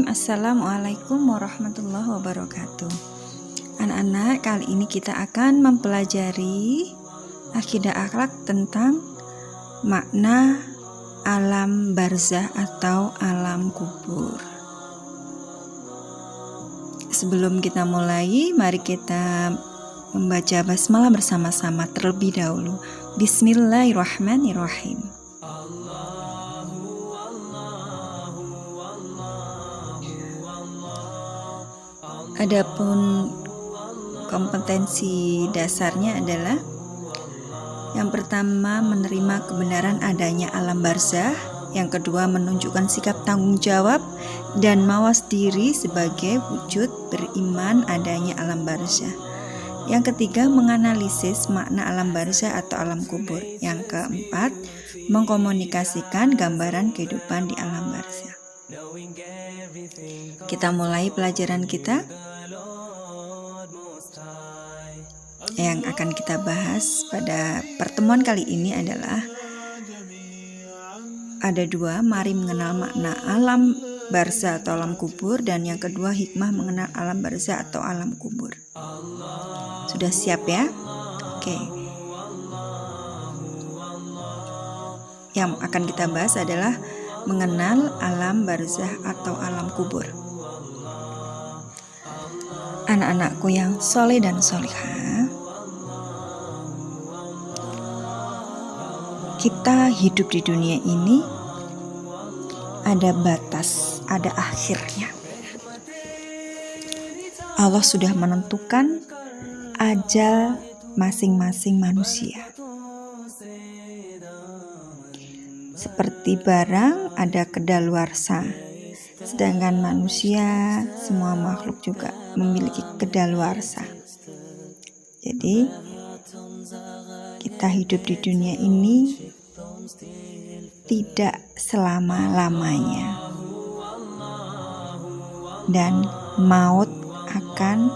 Assalamualaikum warahmatullahi wabarakatuh. Anak-anak, kali ini kita akan mempelajari akidah akhlak tentang makna alam barzah atau alam kubur. Sebelum kita mulai, mari kita membaca basmalah bersama-sama terlebih dahulu. Bismillahirrahmanirrahim. Adapun kompetensi dasarnya adalah yang pertama, menerima kebenaran adanya alam barzah. Yang kedua, menunjukkan sikap tanggung jawab dan mawas diri sebagai wujud beriman adanya alam barzah. Yang ketiga, menganalisis makna alam barzah atau alam kubur. Yang keempat, mengkomunikasikan gambaran kehidupan di alam barzah. Kita mulai pelajaran kita. Yang akan kita bahas pada pertemuan kali ini adalah ada dua, mari mengenal makna alam barzah atau alam kubur, dan yang kedua, hikmah mengenal alam barzah atau alam kubur. Sudah siap ya? Oke. Yang akan kita bahas adalah mengenal alam barzah atau alam kubur. Anak-anakku yang soleh dan solihah, kita hidup di dunia ini ada batas, ada akhirnya. Allah sudah menentukan ajal masing-masing manusia. Seperti barang ada kedaluarsa, sedangkan manusia, semua makhluk juga memiliki kedaluarsa. Jadi kita hidup di dunia ini tidak selama-lamanya, dan maut akan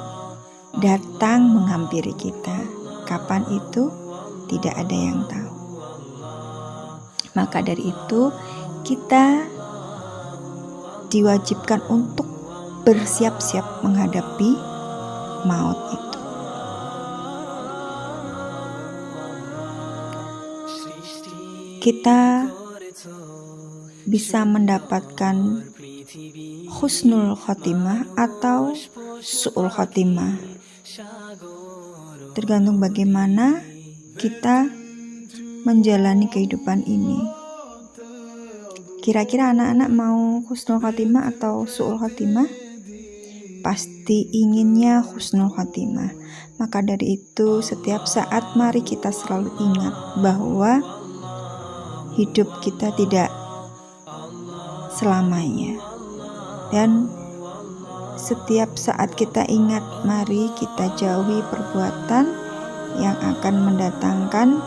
datang menghampiri kita. Kapan itu tidak ada yang tahu. Maka dari itu kita diwajibkan untuk bersiap-siap menghadapi maut itu. Kita bisa mendapatkan husnul khotimah atau su'ul khotimah, tergantung bagaimana kita menjalani kehidupan ini. Kira-kira anak-anak mau husnul khotimah atau su'ul khotimah? Pasti inginnya husnul khotimah. Maka dari itu setiap saat mari kita selalu ingat bahwa hidup kita tidak selamanya. Dan setiap saat kita ingat, mari kita jauhi perbuatan yang akan mendatangkan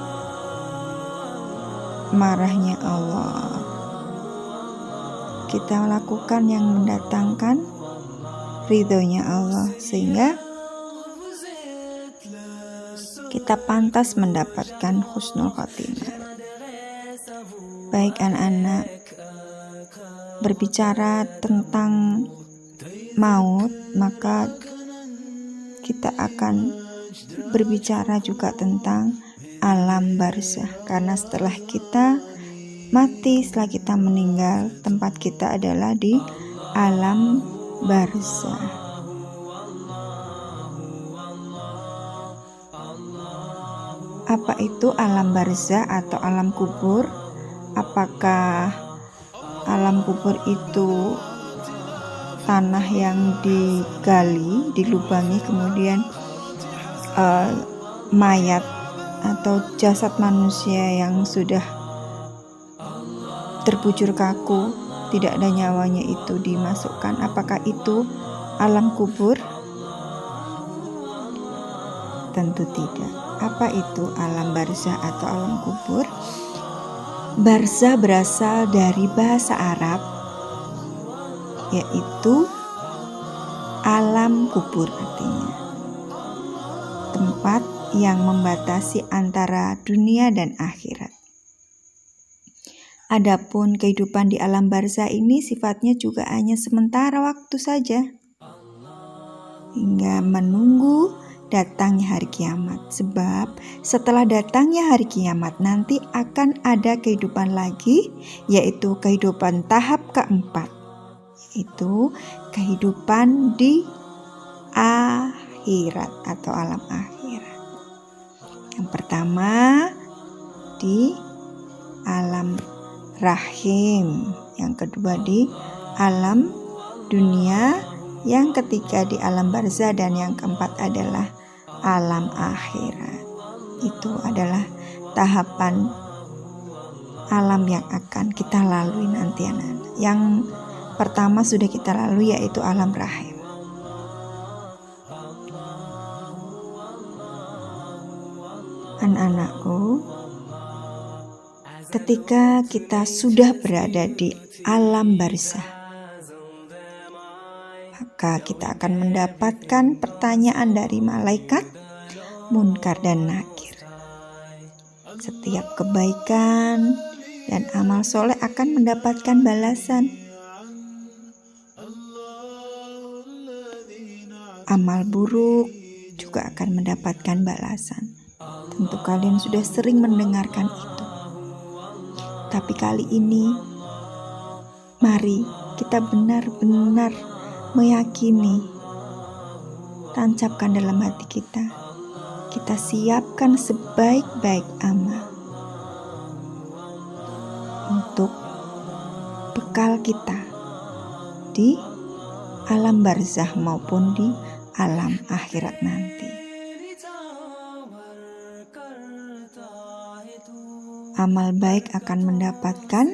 marahnya Allah. Kita lakukan yang mendatangkan ridhonya Allah, sehingga kita pantas mendapatkan husnul khotimah. Baik anak-anak, berbicara tentang maut, maka kita akan berbicara juga tentang alam barzah. Karena setelah kita mati, setelah kita meninggal, tempat kita adalah di alam barzah. Apa itu alam barzah atau alam kubur? Apakah alam kubur itu tanah yang digali, dilubangi, kemudian mayat atau jasad manusia yang sudah terbujur kaku, tidak ada nyawanya itu dimasukkan? Apakah itu alam kubur? Tentu tidak. Apa itu alam barzah atau alam kubur? Barzah berasal dari bahasa Arab, yaitu alam kubur, artinya tempat yang membatasi antara dunia dan akhirat. Adapun kehidupan di alam barzah ini sifatnya juga hanya sementara waktu saja, hingga menunggu datangnya hari kiamat. Sebab setelah datangnya hari kiamat nanti akan ada kehidupan lagi, yaitu kehidupan tahap keempat, yaitu kehidupan di akhirat atau alam akhirat. Yang pertama di alam rahim, yang kedua di alam dunia, yang ketiga di alam barzah, dan yang keempat adalah alam akhirat. Itu adalah tahapan alam yang akan kita lalui nanti anak-anak. Yang pertama sudah kita lalui, yaitu alam rahim. Anak-anakku, ketika kita sudah berada di alam barzah, maka kita akan mendapatkan pertanyaan dari malaikat Munkar dan Nakir. Setiap kebaikan dan amal soleh akan mendapatkan balasan. Amal buruk juga akan mendapatkan balasan. Tentu kalian sudah sering mendengarkan itu. Tapi kali ini, mari kita benar-benar meyakini, tancapkan dalam hati kita. Kita siapkan sebaik-baik amal untuk bekal kita di alam barzah maupun di alam akhirat nanti. Amal baik akan mendapatkan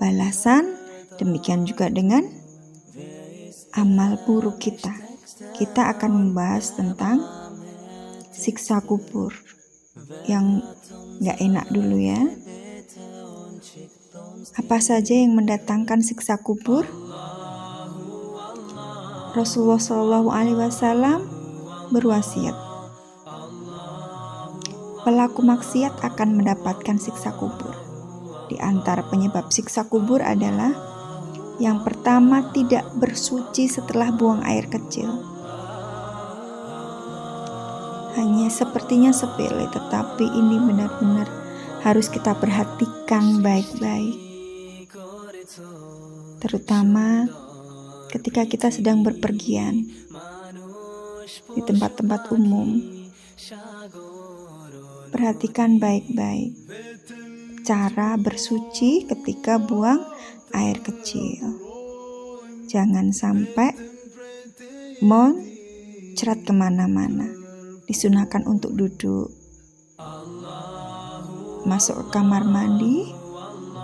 balasan, demikian juga dengan amal buruk kita. Kita akan membahas tentang siksa kubur yang gak enak dulu ya. Apa saja yang mendatangkan siksa kubur? Rasulullah SAW berwasiat, pelaku maksiat akan mendapatkan siksa kubur. Di antara penyebab siksa kubur adalah yang pertama, tidak bersuci setelah buang air kecil. Hanya sepertinya sepele, tetapi ini benar-benar harus kita perhatikan baik-baik. Terutama ketika kita sedang berpergian di tempat-tempat umum. Perhatikan baik-baik cara bersuci ketika buang air kecil. Jangan sampai muncrat kemana-mana. Disunahkan untuk duduk. Masuk ke kamar mandi,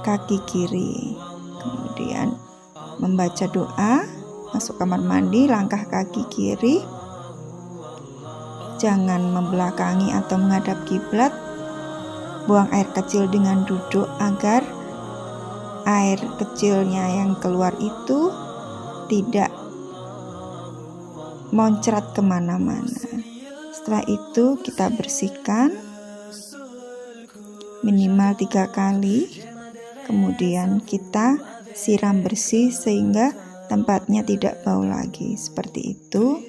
kaki kiri. Kemudian membaca doa, masuk kamar mandi, langkah kaki kiri. Jangan membelakangi atau menghadap kiblat. Buang air kecil dengan duduk agar air kecilnya yang keluar itu tidak muncrat kemana-mana. Setelah itu kita bersihkan minimal 3 kali. Kemudian kita siram bersih sehingga tempatnya tidak bau lagi. Seperti itu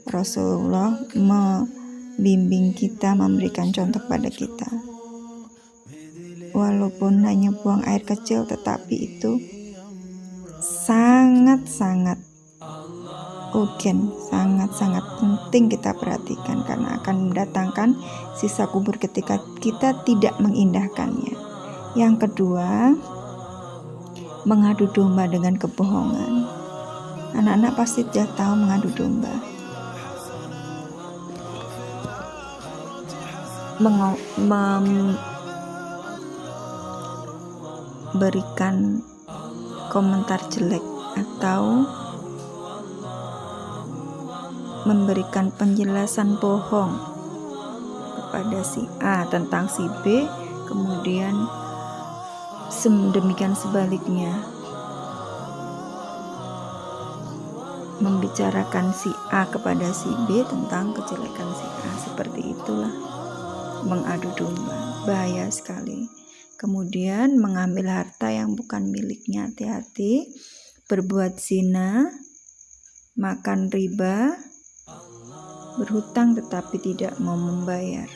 Rasulullah membimbing kita, memberikan contoh pada kita. Walaupun hanya buang air kecil, tetapi itu sangat-sangat urgen, sangat-sangat penting kita perhatikan, karena akan mendatangkan sisa kubur ketika kita tidak mengindahkannya. Yang kedua, mengadu domba dengan kebohongan. Anak-anak pasti sudah tahu mengadu domba. Memberikan komentar jelek atau memberikan penjelasan bohong kepada si A tentang si B, kemudian demikian sebaliknya, membicarakan si A kepada si B tentang kejelekan si A. Seperti itulah mengadu domba, bahaya sekali. Kemudian mengambil harta yang bukan miliknya, hati-hati. Berbuat zina, makan riba, berhutang tetapi tidak mau membayar.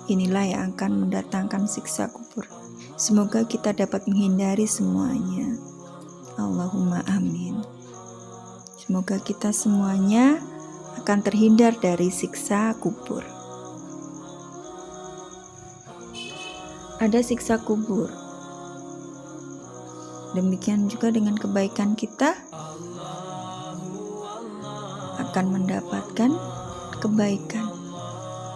Inilah yang akan mendatangkan siksa kubur. Semoga kita dapat menghindari semuanya. Allahumma amin. Semoga kita semuanya akan terhindar dari siksa kubur. Ada siksa kubur. Demikian juga dengan kebaikan kita akan mendapatkan kebaikan.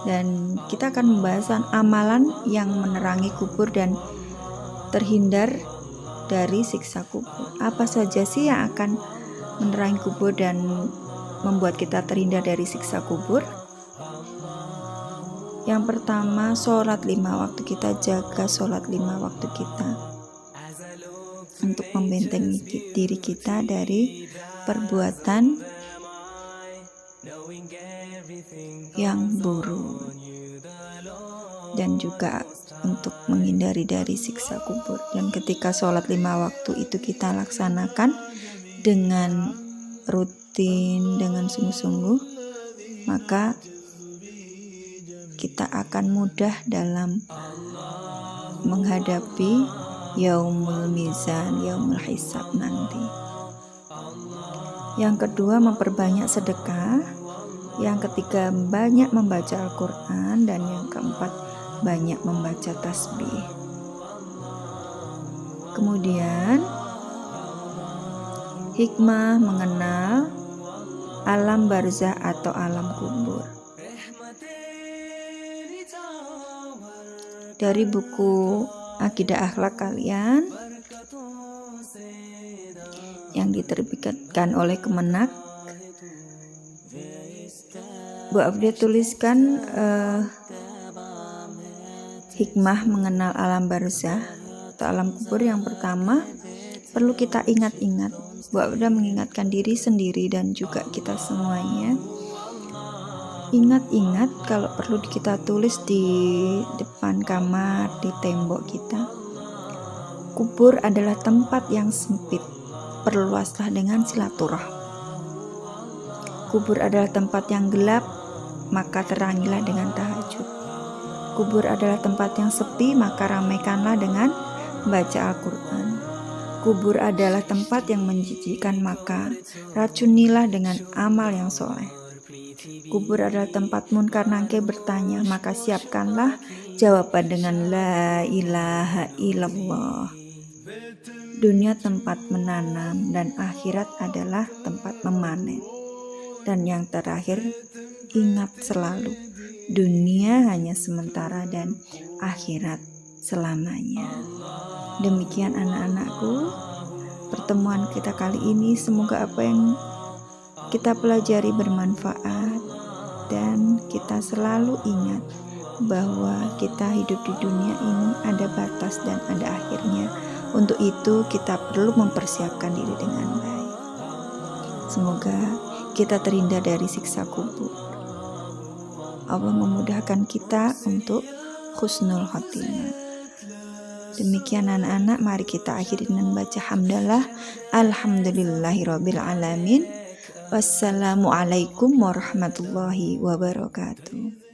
Dan kita akan membahas amalan yang menerangi kubur dan terhindar dari siksa kubur. Apa saja sih yang akan menerangi kubur dan membuat kita terhindar dari siksa kubur? Yang pertama, sholat 5 waktu. Kita jaga sholat 5 waktu kita untuk membentengi diri kita dari perbuatan yang buruk, dan juga untuk menghindari dari siksa kubur. Dan ketika sholat 5 waktu itu kita laksanakan dengan rutin, dengan sungguh-sungguh, maka kita akan mudah dalam menghadapi yaumul mizan, yaumul hisab nanti. Yang kedua, memperbanyak sedekah. Yang ketiga, banyak membaca Al-Quran. Dan yang keempat, banyak membaca tasbih. Kemudian, hikmah mengenal alam barzah atau alam kubur. Dari buku Akidah Akhlak Kalian yang diterbitkan oleh Kemenak, Bu Abdia tuliskan hikmah mengenal alam barzah atau alam kubur. Yang pertama, perlu kita ingat-ingat. Bu Abdia mengingatkan diri sendiri dan juga kita semuanya. Ingat-ingat, kalau perlu kita tulis di depan kamar, di tembok kita. Kubur adalah tempat yang sempit. Perluaslah dengan silaturahmi. Kubur adalah tempat yang gelap, maka terangilah dengan tahajud. Kubur adalah tempat yang sepi, maka ramaikanlah dengan baca Al-Quran. Kubur adalah tempat yang menjijikkan, maka racunilah dengan amal yang soleh. Kubur adalah tempat munkar nangkir bertanya, maka siapkanlah jawaban dengan la ilaha illallah. Dunia tempat menanam dan akhirat adalah tempat memanen. Dan yang terakhir, ingat selalu, dunia hanya sementara dan akhirat selamanya. Demikian anak-anakku, pertemuan kita kali ini. Semoga apa yang kita pelajari bermanfaat, dan kita selalu ingat bahwa kita hidup di dunia ini ada batas dan ada akhirnya. Untuk itu kita perlu mempersiapkan diri dengan baik. Semoga kita terhindar dari siksa kubur. Allah memudahkan kita untuk husnul khotimah. Demikian anak-anak, mari kita akhiri dengan baca hamdalah. Alhamdulillahirabbil alamin. Wassalamualaikum warahmatullahi wabarakatuh.